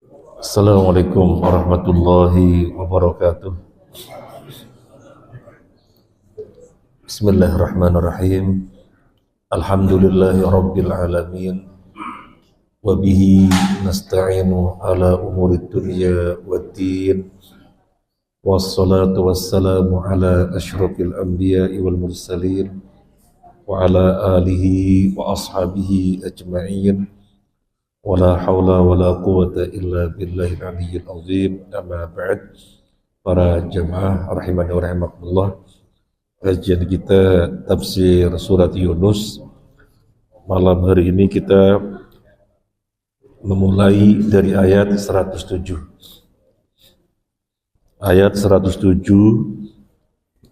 Assalamualaikum warahmatullahi wabarakatuh. Bismillahirrahmanirrahim. Alhamdulillahi rabbil alamin. Wa bihi nasta'inu ala umurid dunya waddin. Wassalatu wassalamu ala asyrafil anbiya'i wal mursalin wa ala alihi wa ashabihi ajma'in. Wala hawla wala quwata illa billahil aliyyil azim. Amma ba'd. Para jamaah rahimani wa rahimakumullah, kajian kita tafsir surat Yunus. Malam hari ini kita memulai dari ayat 107. Ayat 107,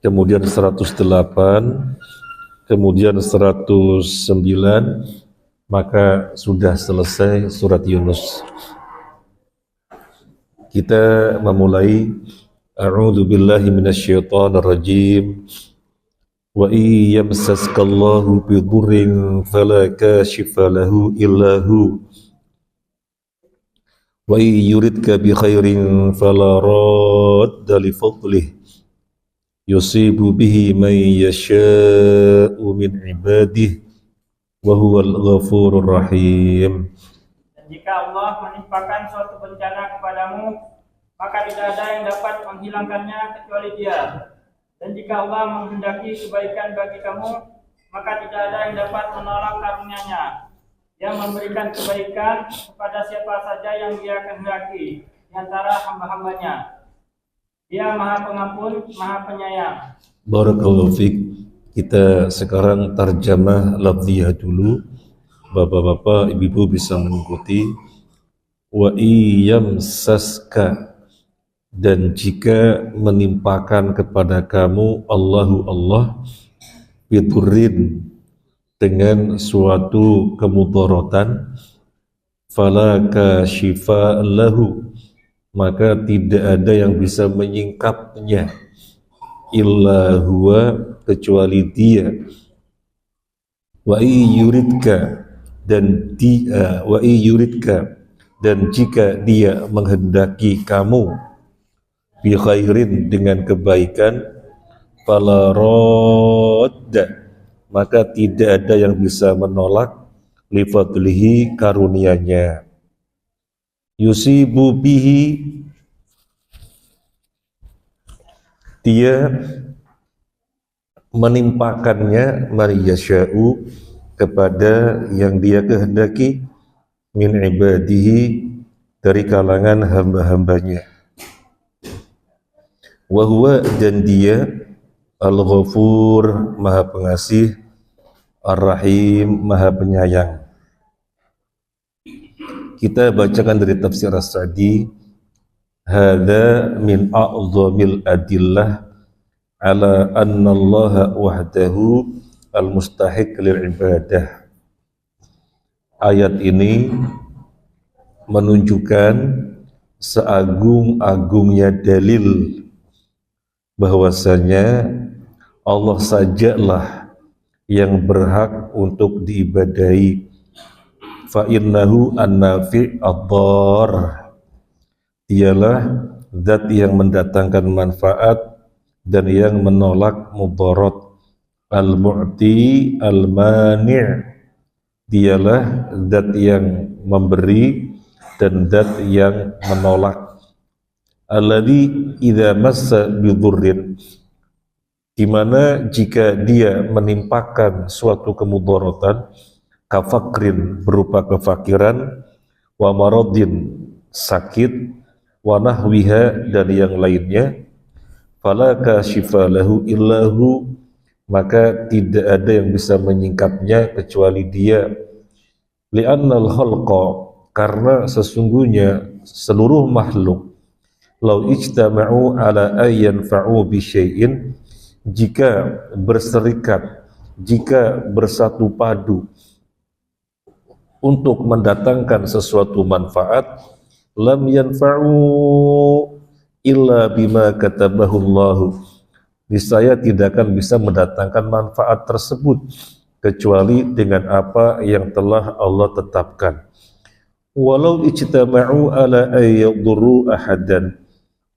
kemudian 108, kemudian 109, maka sudah selesai surat Yunus. Kita memulai a'udzu billahi minasyaitonir rajim. Wa iyamsaskallahu bidurrin fala kashifa lahu illa hu wa yuridka bi khairin fala radda li fadlihi yusibu bihi man yasha'u min ibadihi wa huwal ghafurur rahim. Dan jika Allah menimpakan suatu bencana kepadamu, maka tidak ada yang dapat menghilangkannya kecuali Dia. Dan jika Allah menghendaki kebaikan bagi kamu, maka tidak ada yang dapat menolak karunia-Nya, yang memberikan kebaikan kepada siapa saja yang Dia kehendaki di antara hamba-hambanya. Dia Maha Pengampun, Maha Penyayang. Barakallahu fiik. Kita sekarang tarjamah lafziyah dulu. Bapak-bapak, ibu-ibu bisa mengikuti. Wa iyamsaska, dan jika menimpakan kepada kamu Allahu Allah bidurrin, dengan suatu kemudaratan, fala kashifa lahu, maka tidak ada yang bisa menyingkapnya, illa huwa, kecuali Dia. Wa yuridka, dan Dia, wa yuridka, dan jika Dia menghendaki kamu, bi khairin, dengan kebaikan, fala radda, maka tidak ada yang bisa menolak, li fadlihi, karunia-Nya. Yusibu bihi, Dia menimpakannya, mariyasya'u, kepada yang Dia kehendaki, min ibadihi, dari kalangan hamba-hambanya. Wa huwa, dan Dia al-ghafur, Maha Pengasih, ar-rahim, Maha Penyayang. Kita bacakan dari tafsir As-Sa'di. Hadza min a'zamil adillah ala anna Allah wahdahu al-mustahiq lil ibadah. Ayat ini menunjukkan seagung-agungnya dalil bahwasanya Allah sajalah yang berhak untuk diibadahi. Fa innahu an-nafi' ad-dar, Dialah zat yang mendatangkan manfaat dan yang menolak mudarat. Al-mu'ti al-mani', Dialah zat yang memberi dan zat yang menolak. Alladzi idza massa bidurrin, di mana jika Dia menimpakan suatu kemudaratan, kafakrin, berupa kefakiran, wa maradin, sakit, wa nahwiha, dan yang lainnya, fala kashifa lahu illahu, maka tidak ada yang bisa menyingkapnya kecuali Dia. Li'annal khalqa, karena sesungguhnya seluruh makhluk, lau ijtama'u ala ayyanfa'u bi syai'in, jika berserikat, jika bersatu padu untuk mendatangkan sesuatu manfaat, lam yanfa'u illa bima katabahu Allah, niscaya tidak akan bisa mendatangkan manfaat tersebut kecuali dengan apa yang telah Allah tetapkan. walau ijtama'u ala ayyadurru ahadan.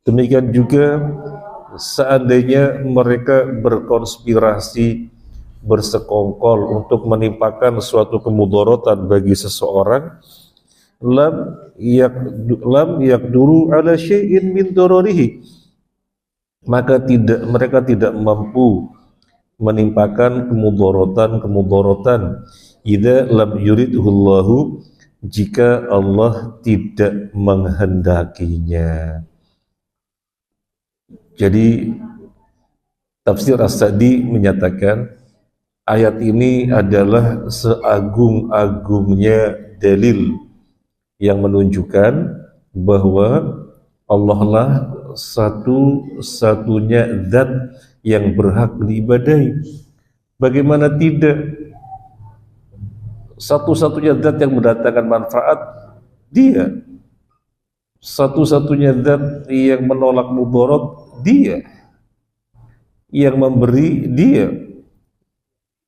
Demikian juga seandainya mereka berkonspirasi, bersekongkol untuk menimpakan suatu kemudaratan bagi seseorang, lam yakduru ala syai'in min dararihi, maka mereka tidak mampu menimpakan kemudaratan idza lam yuridhullahu, jika Allah tidak menghendakinya. Jadi tafsir As-Sa'di menyatakan ayat ini atulah seagung-agungnya dalil yang menunjukkan bahwa Allah lah satu-satunya zat yang berhak diibadahi. Bagaimana tidak? Satu-satunya zat yang mendatangkan manfaat Dia, satu-satunya zat yang menolak mudarat Dia, yang memberi Dia,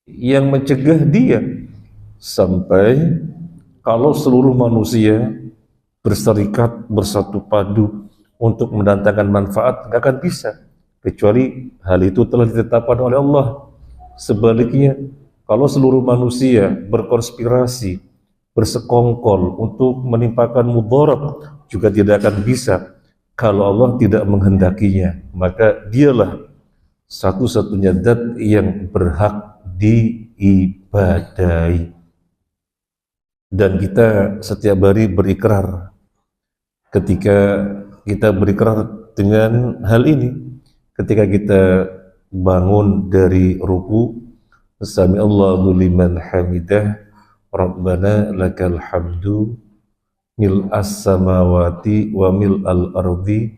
yang mencegah Dia. Sampai kalau seluruh manusia berserikat, bersatu padu untuk mendatangkan manfaat, nggak akan bisa, kecuali hal itu telah ditetapkan oleh Allah. Sebaliknya, kalau seluruh manusia berkonspirasi, bersekongkol untuk menimpakan mudarat, juga tidak akan bisa kalau Allah tidak menghendakinya. Maka Dialah satu-satunya zat yang berhak diibadahi. Dan kita setiap hari berikrar. Ketika kita berikrar dengan hal ini, ketika kita bangun dari ruku, sami Allahu liman hamidah, Rabbana lakal hamdu mil'as samawati wa mil'al ardi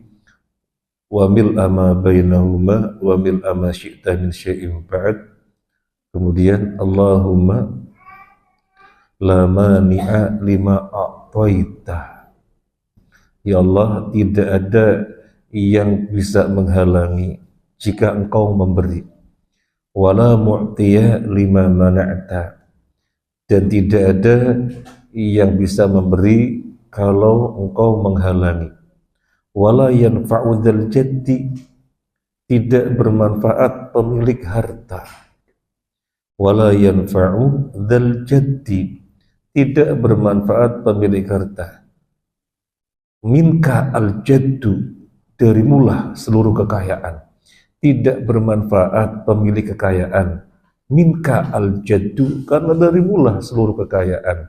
wa mil'a ma bainahuma wa mil'a ma syi'ta min syai'in ba'd. Kemudian Allahumma la mani'a lima a'taita, ya Allah, tidak ada yang bisa menghalangi jika Engkau memberi, wala mu'tiya lima mana'ta, dan tidak ada yang bisa memberi kalau Engkau menghalangi, wala yanfa'u dzal jaddi, tidak bermanfaat pemilik harta, wala yanfa'u dzal jaddi, tidak bermanfaat pemilik harta, minka al-jaddu, darimulah seluruh kekayaan, tidak bermanfaat pemilik kekayaan, minka al-jaddu, karena darimulah seluruh kekayaan.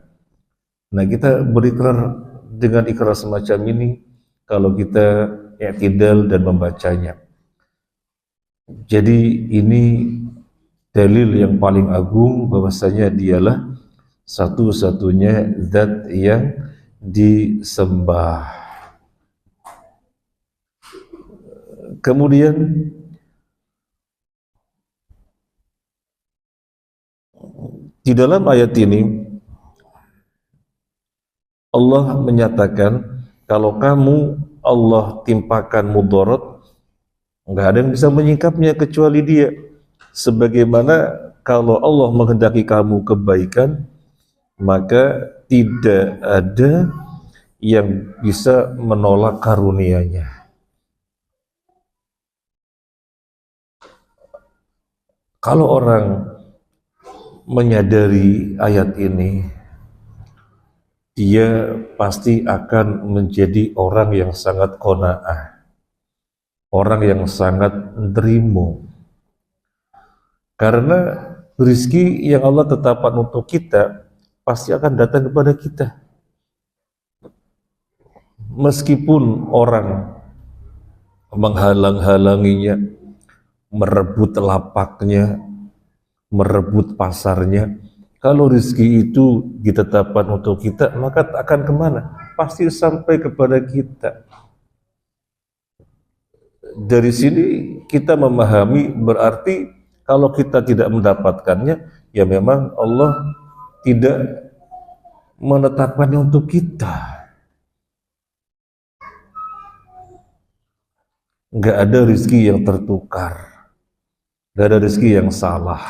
Nah, kita berikrar dengan ikrar semacam ini kalau kita i'tidal dan membacanya. Jadi ini dalil yang paling agung bahwasanya Dialah satu-satunya zat yang disembah. Kemudian di dalam ayat ini Allah menyatakan kalau kamu Allah timpakan mudarat, nggak ada yang bisa menyingkapnya kecuali Dia. Sebagaimana kalau Allah menghendaki kamu kebaikan, maka tidak ada yang bisa menolak karunia-Nya. Kalau orang menyadari ayat ini, dia pasti akan menjadi orang yang sangat qanaah, orang yang sangat nerimo. Karena rezeki yang Allah tetapkan untuk kita pasti akan datang kepada kita. Meskipun orang menghalang-halanginya, merebut lapaknya, merebut pasarnya, kalau rezeki itu ditetapkan untuk kita, maka akan kemana? Pasti sampai kepada kita. Dari sini kita memahami berarti kalau kita tidak mendapatkannya, ya memang Allah tidak menetapkannya untuk kita. Nggak ada rezeki yang tertukar, nggak ada rezeki yang salah.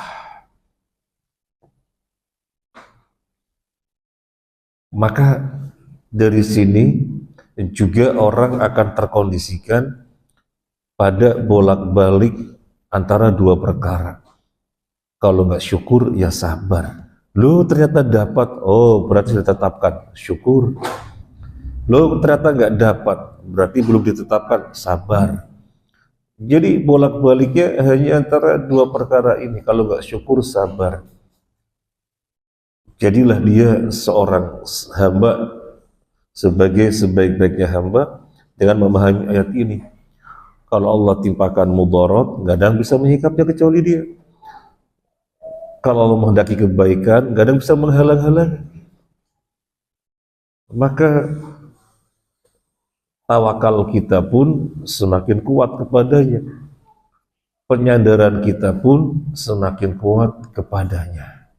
Maka Dari sini juga orang akan terkondisikan pada bolak-balik antara dua perkara. Kalau nggak syukur, ya sabar. Lo ternyata dapat, oh berarti ditetapkan, syukur. Lo ternyata nggak dapat, berarti belum ditetapkan, sabar. Jadi bolak-baliknya hanya antara dua perkara ini. Kalau nggak syukur, sabar. Jadilah dia seorang hamba sebagai sebaik-baiknya hamba dengan memahami ayat ini. Kalau Allah timpakan mudarat, nggak ada yang bisa menyikapnya kecuali dia. Kalau Allah menghendaki kebaikan, nggak ada yang bisa menghalang-halangi. Maka tawakal kita pun semakin kuat kepadanya. Penyadaran kita pun semakin kuat kepadanya.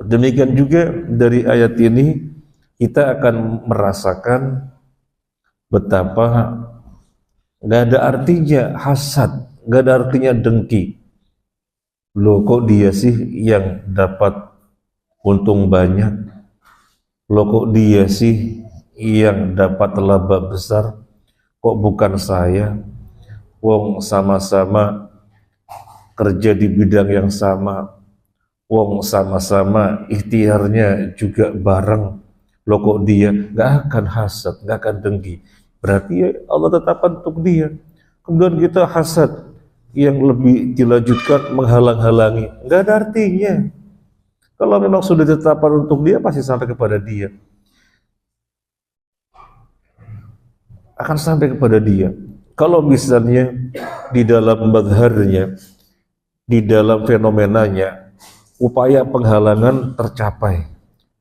Demikian juga dari ayat ini kita akan merasakan betapa nggak ada artinya hasad, nggak ada artinya dengki. Loh kok dia sih yang dapat untung banyak? Loh kok dia sih yang dapat laba besar? Kok bukan saya? Wong sama-sama kerja di bidang yang sama. Wong sama-sama ikhtiarnya juga bareng. Loh kok dia? Nggak akan hasad, nggak akan dengki. Berarti Allah tetapkan untuk dia. Kemudian kita hasad yang lebih dilanjutkan menghalang-halangi, nggak ada artinya. Kalau memang sudah ditetapkan untuk dia, pasti sampai kepada dia. Akan sampai kepada dia. Kalau misalnya di dalam madharnya, di dalam fenomenanya, upaya penghalangan tercapai,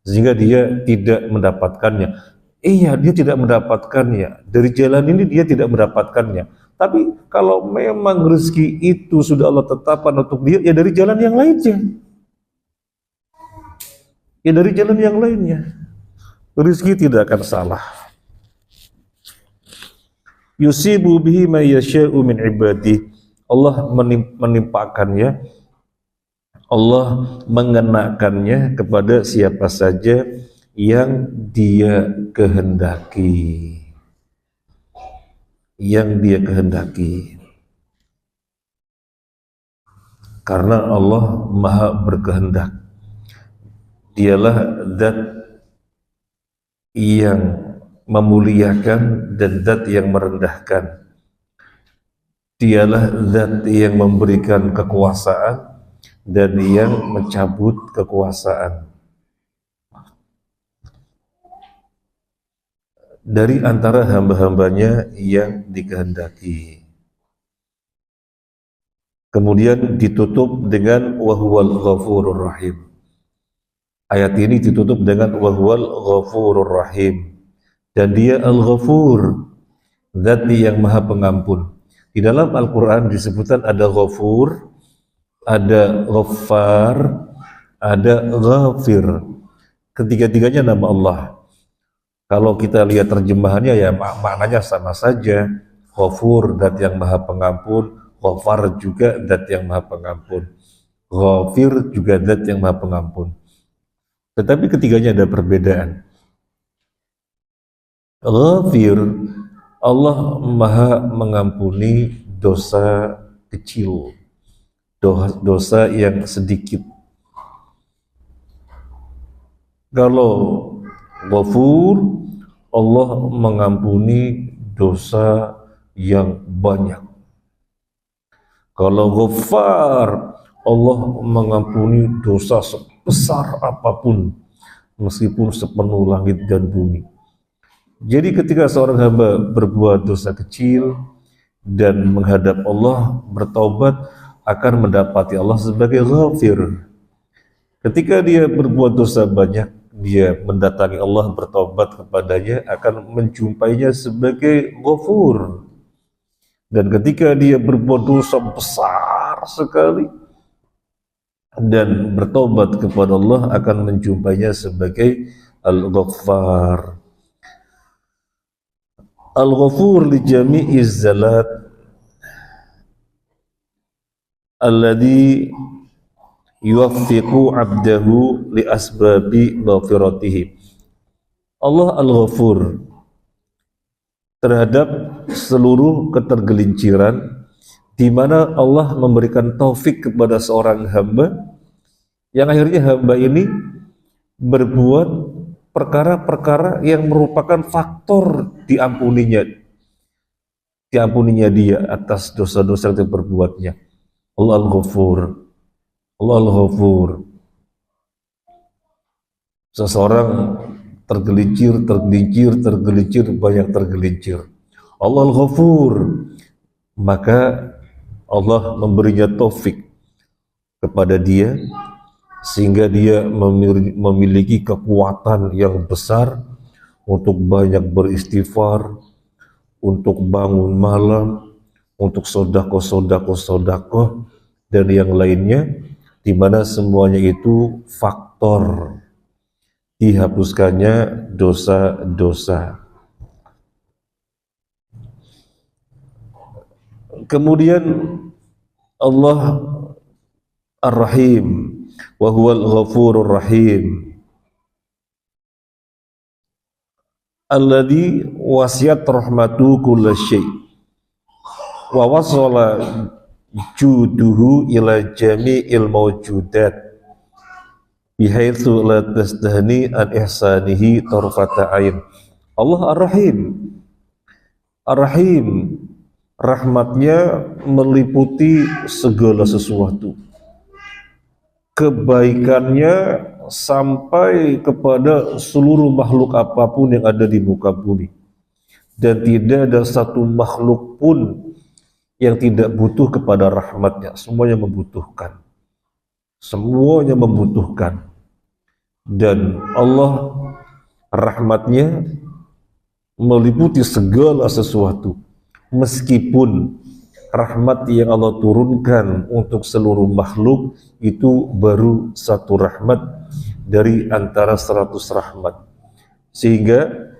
sehingga dia tidak mendapatkannya. Iya, dia tidak mendapatkannya. Dari jalan ini dia tidak mendapatkannya. Tapi kalau memang rezeki itu sudah Allah tetapkan untuk dia, ya dari jalan yang lainnya. Ya dari jalan yang lainnya. Rezeki tidak akan salah. Yusibu bihi ma yasha'u min ibadihi. Allah menimpakannya, Allah mengenakannya kepada siapa saja yang dia kehendaki. Yang dia kehendaki. Karena Allah Maha berkehendak. Dialah zat yang memuliakan dan zat yang merendahkan. Dialah zat yang memberikan kekuasaan dan yang mencabut kekuasaan. Dari antara hamba-hambanya yang dikehendaki. Kemudian ditutup dengan wahuwal ghafurur rahim. Ayat ini ditutup dengan wahuwal ghafurur rahim. Dan dia al-ghafur, zat yang maha pengampun. Di dalam Al-Quran disebutkan ada ghafur, ada ghaffar, ada ghafir. Ketiga-tiganya nama Allah. Kalau kita lihat terjemahannya ya maknanya sama saja. Ghafur, zat yang maha pengampun. Ghaffar juga zat yang maha pengampun. Ghafir juga zat yang maha pengampun. Tetapi ketiganya ada perbedaan. Ghafir, Allah maha mengampuni dosa kecil, dosa yang sedikit. Kalau Ghafur, Allah mengampuni dosa yang banyak. Kalau Ghaffar, Allah mengampuni dosa sebesar apapun, meskipun sepenuh langit dan bumi. Jadi ketika seorang hamba berbuat dosa kecil dan menghadap Allah, bertaubat, akan mendapati Allah sebagai Ghafir. Ketika dia berbuat dosa banyak, dia mendatangi Allah, bertaubat kepadanya, akan menjumpainya sebagai Ghafur. Dan ketika dia berbuat dosa besar sekali dan bertaubat kepada Allah, akan menjumpainya sebagai Al-Ghaffar. Al-Ghafur li jami'iz zalat alladhi yuwaffiqu 'abdahu li asbabi maghfiratihi. Allah Al-Ghafur terhadap seluruh ketergelinciran, di mana Allah memberikan taufik kepada seorang hamba yang akhirnya hamba ini berbuat perkara-perkara yang merupakan faktor diampuninya dia atas dosa-dosa yang diperbuatnya. Allah Al-Ghafur. Allah Al-Ghafur. Seseorang tergelincir, banyak tergelincir. Allah Al-Ghafur. Maka Allah memberinya taufik kepada dia, sehingga dia memiliki kekuatan yang besar untuk banyak beristighfar, untuk bangun malam, untuk sodako, dan yang lainnya, di mana semuanya itu faktor dihapuskannya dosa-dosa. Kemudian Allah Ar-Rahim, wa huwal Ghafurur Rahim, alladzi wasiyat rahmatu kulla syai' wa wasala juduhu ila jami'il mawjudat bihaitsu la tastahni an ihsanihi tarfata ain. Allah Ar-Rahim. Ar-Rahim, rahmatnya meliputi segala sesuatu, kebaikannya sampai kepada seluruh makhluk apapun yang ada di muka bumi, dan tidak ada satu makhluk pun yang tidak butuh kepada rahmatnya. Semuanya membutuhkan, dan Allah rahmatnya meliputi segala sesuatu. Meskipun rahmat yang Allah turunkan untuk seluruh makhluk itu baru satu rahmat dari antara 100 rahmat, sehingga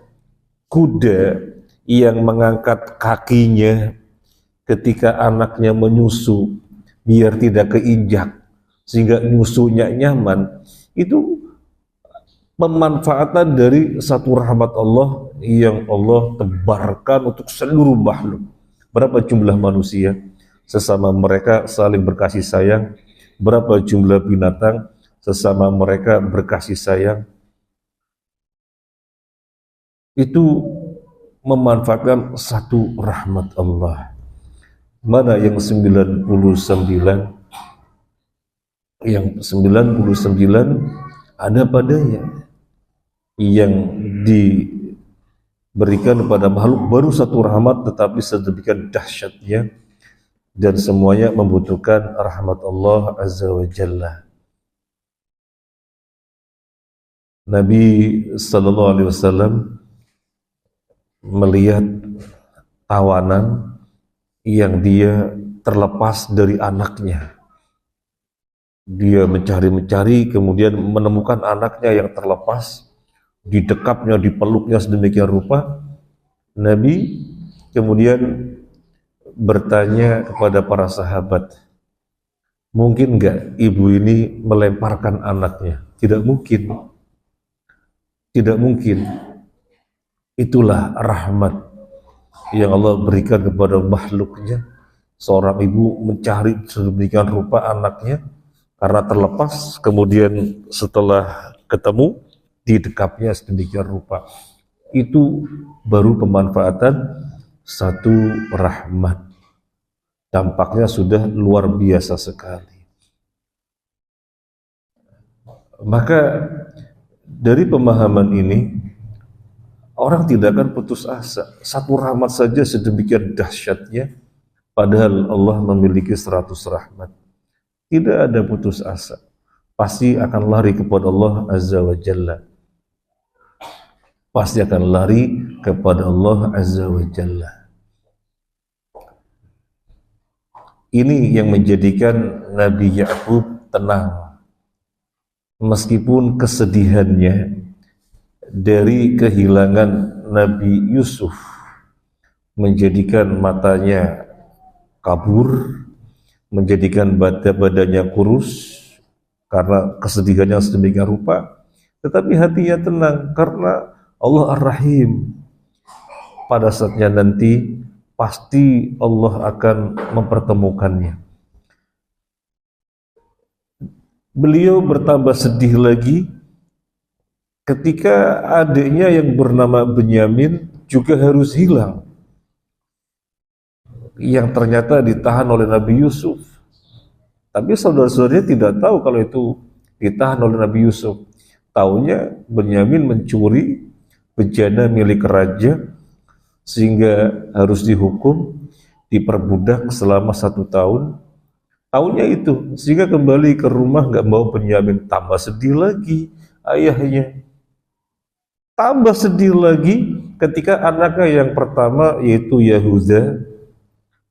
kuda yang mengangkat kakinya ketika anaknya menyusu biar tidak keinjak sehingga nyusunya nyaman, itu pemanfaatan dari satu rahmat Allah yang Allah tebarkan untuk seluruh makhluk. Berapa jumlah manusia sesama mereka saling berkasih sayang, berapa jumlah binatang sesama mereka berkasih sayang, itu memanfaatkan satu rahmat Allah. Mana yang 99 ada padanya yang diberikan kepada makhluk baru satu rahmat, tetapi sedemikian dahsyatnya, dan semuanya membutuhkan rahmat Allah Azza wa Jalla. Nabi sallallahu alaihi wasallam melihat tawanan yang dia terlepas dari anaknya. Dia mencari-mencari, kemudian menemukan anaknya yang terlepas, didekapnya, dipeluknya sedemikian rupa. Nabi kemudian bertanya kepada para sahabat, mungkin enggak ibu ini melemparkan anaknya? Tidak mungkin. Tidak mungkin. Itulah rahmat yang Allah berikan kepada makhluknya. Seorang ibu mencari sedemikian rupa anaknya karena terlepas, kemudian setelah ketemu didekapnya sedemikian rupa. Itu baru pemanfaatan satu rahmat. Dampaknya sudah luar biasa sekali. Maka dari pemahaman ini, orang tidak akan putus asa. Satu rahmat saja sedemikian dahsyatnya, padahal Allah memiliki 100 rahmat. Tidak ada putus asa. Pasti akan lari kepada Allah Azza wa Jalla. Pasti akan lari kepada Allah Azza wa Jalla. Ini yang menjadikan Nabi Ya'qub tenang. Meskipun kesedihannya dari kehilangan Nabi Yusuf menjadikan matanya kabur, menjadikan badannya kurus karena kesedihannya sedemikian rupa, tetapi hatinya tenang karena Allah Ar-Rahim. Pada saatnya nanti pasti Allah akan mempertemukannya. Beliau bertambah sedih lagi ketika adiknya yang bernama Benyamin juga harus hilang, yang ternyata ditahan oleh Nabi Yusuf. Tapi saudara-saudaranya tidak tahu kalau itu ditahan oleh Nabi Yusuf. Taunya Benyamin mencuri bejana milik raja sehingga harus dihukum, diperbudak selama 1 tahun. Tahunnya itu, sehingga kembali ke rumah nggak bawa Benyamin. Tambah sedih lagi ayahnya. Tambah sedih lagi ketika anaknya yang pertama yaitu Yahuda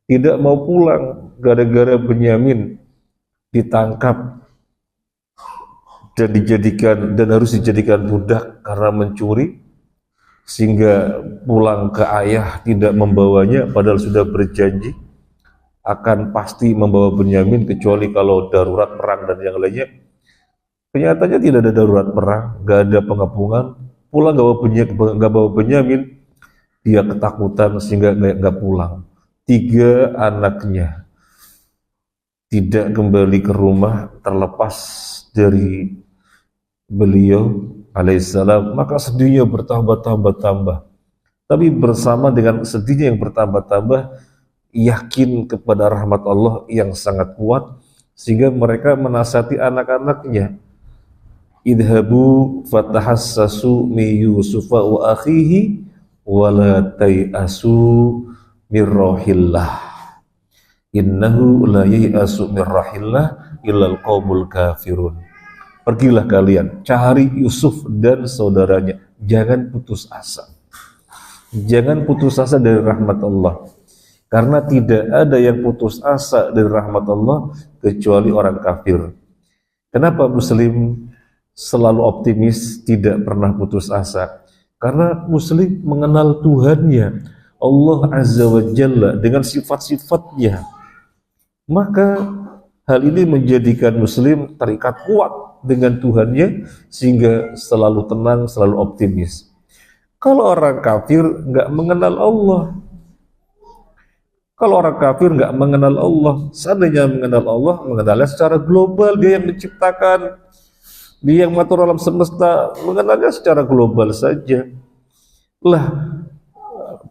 tidak mau pulang gara-gara Benyamin ditangkap dan harus dijadikan budak karena mencuri, sehingga pulang ke ayah tidak membawanya padahal sudah berjanji akan pasti membawa Benyamin kecuali kalau darurat perang dan yang lainnya. Kenyataannya tidak ada darurat perang, gak ada pengepungan, pulang gak bawa Benyamin, dia ketakutan sehingga gak pulang. 3 anaknya tidak kembali ke rumah terlepas dari beliau alaihissalam, maka sedihnya bertambah-tambah. Tapi bersama dengan sedihnya yang bertambah-tambah, yakin kepada rahmat Allah yang sangat kuat, sehingga mereka menasihati anak-anaknya, idhabu fatahassasu mi Yusufa wa akhihi wa la tai'asu mir rohillah, innahu la yai'asu mir rohillah illal qaumul kafirun. Pergilah kalian, cari Yusuf dan saudaranya. Jangan putus asa. Jangan putus asa dari rahmat Allah. Karena tidak ada yang putus asa dari rahmat Allah kecuali orang kafir. Kenapa Muslim selalu optimis, tidak pernah putus asa? Karena Muslim mengenal Tuhannya, Allah Azza wa Jalla, dengan sifat-sifatnya. Maka hal ini menjadikan Muslim terikat kuat dengan Tuhannya sehingga selalu tenang, selalu optimis. Kalau orang kafir nggak mengenal Allah, seandainya mengenal Allah, mengenalnya secara global, dia yang menciptakan, dia yang mengatur alam semesta, mengenalnya secara global saja.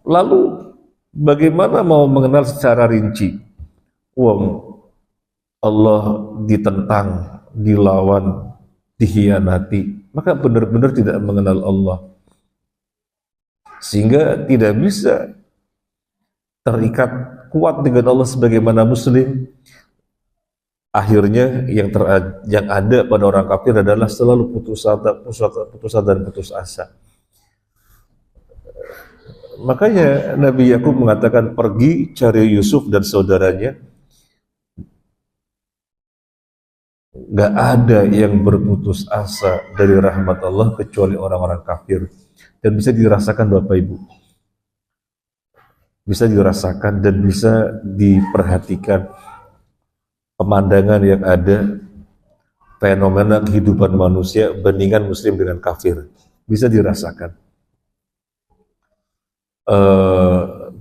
Lalu bagaimana mau mengenal secara rinci? Allah ditentang, dilawan, dihianati, maka benar-benar tidak mengenal Allah, sehingga tidak bisa terikat kuat dengan Allah sebagaimana Muslim. Akhirnya yang ada pada orang kafir adalah selalu putus asa. Makanya Nabi Yakub mengatakan, pergi cari Yusuf dan saudaranya. Gak ada yang berputus asa dari rahmat Allah kecuali orang-orang kafir. Dan bisa dirasakan Bapak Ibu, bisa dirasakan dan bisa diperhatikan pemandangan yang ada, fenomena kehidupan manusia bandingan Muslim dengan kafir, bisa dirasakan.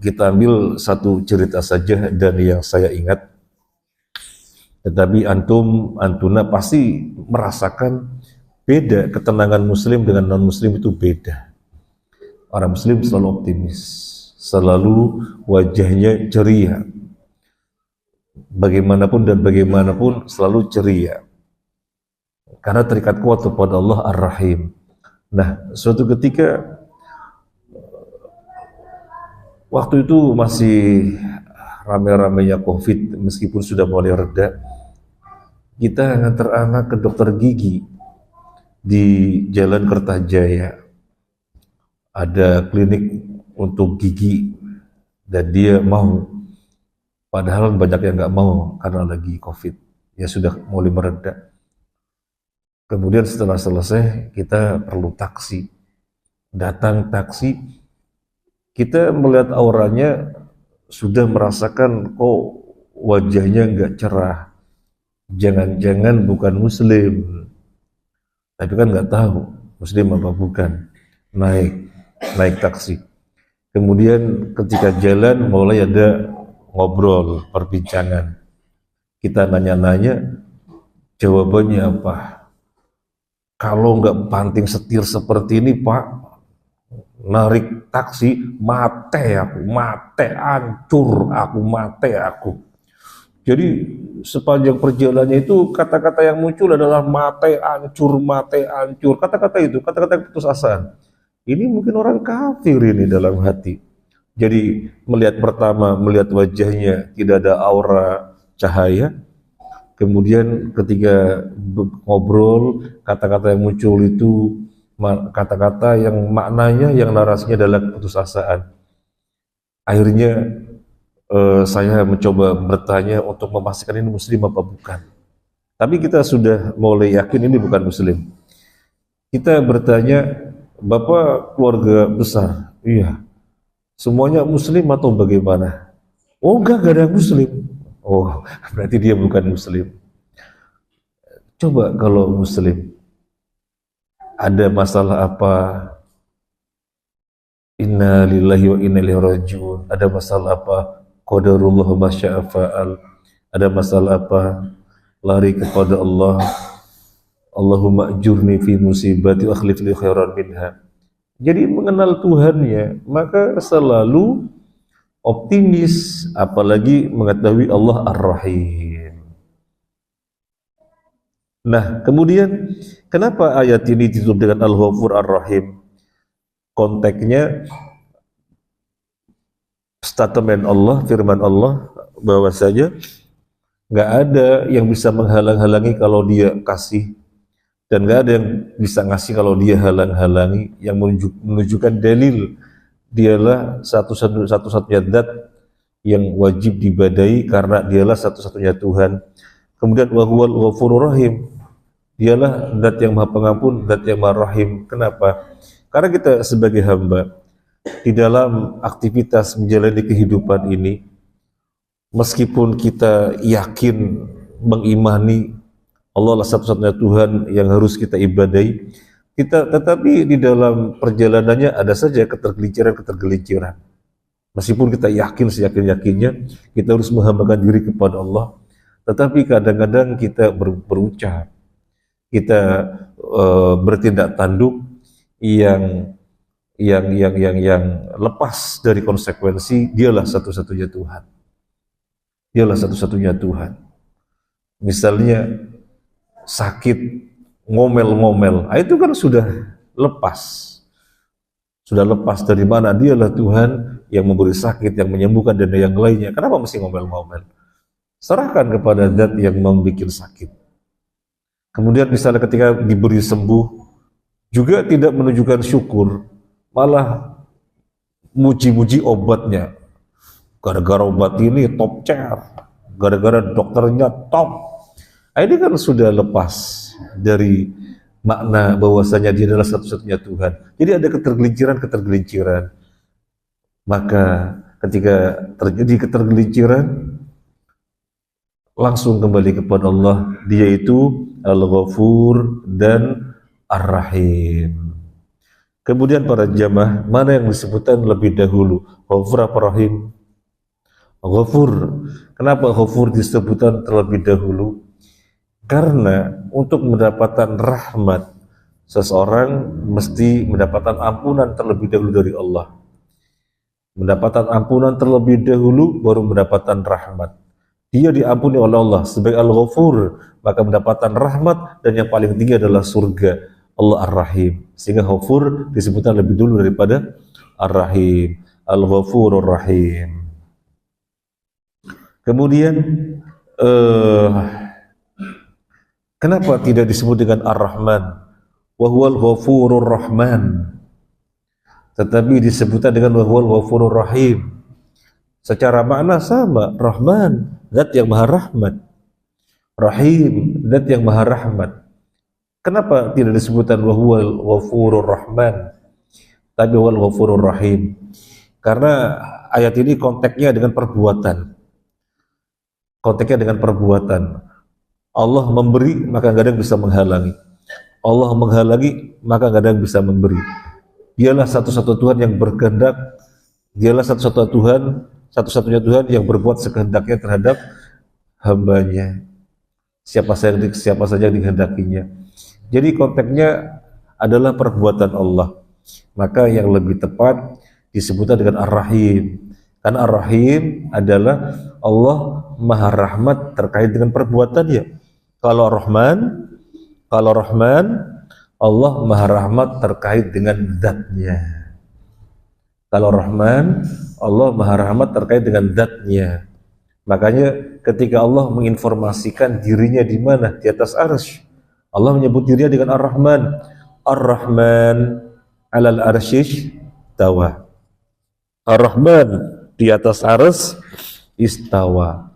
Kita ambil satu cerita saja dan yang saya ingat. Tetapi antuna pasti merasakan beda, ketenangan Muslim dengan non-Muslim itu beda. Orang Muslim selalu optimis, selalu wajahnya ceria. Bagaimanapun dan bagaimanapun selalu ceria. Karena terikat kuat kepada Allah Ar-Rahim. Nah, suatu ketika, waktu itu masih rame-ramenya COVID, meskipun sudah mulai reda, kita ngantar anak ke dokter gigi di Jalan Kertajaya. Ada klinik untuk gigi dan dia mau, padahal banyak yang nggak mau karena lagi COVID, ya sudah mulai mereda. Kemudian setelah selesai kita perlu taksi, datang taksi, kita melihat auranya sudah merasakan kok wajahnya nggak cerah, jangan-jangan bukan Muslim. Tapi kan nggak tahu Muslim apa bukan. naik taksi. Kemudian ketika jalan mulai ada ngobrol, perbincangan. Kita nanya-nanya, jawabannya apa? Kalau nggak banting setir seperti ini, Pak, narik taksi, mate aku. Jadi sepanjang perjalanannya itu kata-kata yang muncul adalah mate hancur. Kata-kata itu, kata-kata putus asa. Ini mungkin orang kafir ini dalam hati. Jadi melihat wajahnya tidak ada aura cahaya. Kemudian ketika ngobrol, kata-kata yang muncul itu kata-kata yang maknanya, yang narasinya adalah keputusasaan. Akhirnya saya mencoba bertanya untuk memastikan ini muslim apa bukan. Tapi kita sudah mulai yakin ini bukan muslim. Kita bertanya, Bapak keluarga besar? Iya. Semuanya muslim atau bagaimana? Oh enggak ada muslim. Oh, berarti dia bukan muslim. Coba kalau muslim, ada masalah apa? Inna lillahi wa inna ilaihi raji'un. Ada masalah apa? Qadarullah ma syaa fa'al. Ada masalah apa? Lari kepada Allah. Allahumma ajurni fi musibati wa akhlif li khairan minha. Jadi mengenal Tuhannya, maka selalu optimis, apalagi mengetahui Allah Ar-Rahim. Nah, kemudian kenapa ayat ini ditutup dengan Al-Ghafur Ar-Rahim? Konteksnya statement Allah, firman Allah bahwasanya nggak ada yang bisa menghalang-halangi kalau dia kasih, dan nggak ada yang bisa ngasih kalau dia halang-halangi, yang menunjukkan dalil dialah satu-satunya zat yang wajib diibadahi karena dialah satu-satunya Tuhan. Kemudian wa huwal ghafurur rahim, dialah zat yang maha pengampun, zat yang maha rahim. Kenapa? Karena kita sebagai hamba di dalam aktivitas menjalani kehidupan ini, meskipun kita yakin mengimani Allah lah satu-satunya Tuhan yang harus kita ibadahi, tetapi di dalam perjalanannya ada saja ketergelinciran. Meskipun kita yakin seyakin-yakinnya, kita harus menghambakan diri kepada Allah, tetapi kadang-kadang kita berucap, kita bertindak tanduk yang lepas dari konsekuensi. Dialah satu-satunya Tuhan. Dialah satu-satunya Tuhan. Misalnya sakit, ngomel-ngomel, itu kan sudah lepas dari mana dialah Tuhan yang memberi sakit, yang menyembuhkan, dan yang lainnya. Kenapa mesti ngomel-ngomel? Serahkan kepada zat yang membuat sakit. Kemudian misalnya ketika diberi sembuh, juga tidak menunjukkan syukur, malah muji-muji obatnya. Gara-gara obat ini top chair, gara-gara dokternya top. Ini kan sudah lepas dari makna bahwasanya dia adalah satu-satunya Tuhan. Jadi ada ketergelinciran. Maka ketika terjadi ketergelinciran, langsung kembali kepada Allah. Dia itu Al-Ghafur dan Ar-Rahim. Kemudian para jamaah, mana yang disebutkan lebih dahulu? Ghafur apa Rahim? Ghafur. Kenapa Ghafur disebutkan terlebih dahulu? Karena untuk mendapatkan rahmat, seseorang mesti mendapatkan ampunan terlebih dahulu dari Allah. Mendapatkan ampunan terlebih dahulu, baru mendapatkan rahmat. Dia diampuni oleh Allah sebagai Al-Ghafur, maka mendapatkan rahmat, dan yang paling tinggi adalah surga Allah Ar-Rahim. Sehingga Ghafur disebutkan lebih dulu daripada Ar-Rahim. Al-Ghafurur Rahim. Kemudian kenapa tidak disebut dengan Ar-Rahman? Wa huwal Ghafurur Rahman. Tetapi disebutkan dengan wa huwal Ghafurur Rahim. Secara makna sama, Rahman, zat yang maha rahmat. Rahim, zat yang maha rahmat. Kenapa tidak disebutkan wa huwal Ghafurur Rahman, tapi wal Ghafurur Rahim? Karena ayat ini konteksnya dengan perbuatan. Konteksnya dengan perbuatan. Allah memberi, maka nggak ada yang bisa menghalangi. Allah menghalangi, maka nggak ada yang bisa memberi. Dialah satu-satunya Tuhan yang berkehendak. Dialah satu-satunya Tuhan yang berbuat sekehendaknya terhadap hambanya. Siapa saja yang dikehendakinya. Jadi konteksnya adalah perbuatan Allah. Maka yang lebih tepat disebutnya dengan Ar-Rahim. Karena Ar-Rahim adalah Allah Maha Rahmat terkait dengan perbuatannya. Kalau Rahman, Allah Maha Rahmat terkait dengan zatnya. Kalau Rahman, Allah Maha Rahmat terkait dengan zatnya. Makanya ketika Allah menginformasikan dirinya di mana? Di atas arsy. Allah menyebut dirinya dengan Ar-Rahman. Ar-Rahman alal arsyish tawa. Ar-Rahman di atas arsy istawa.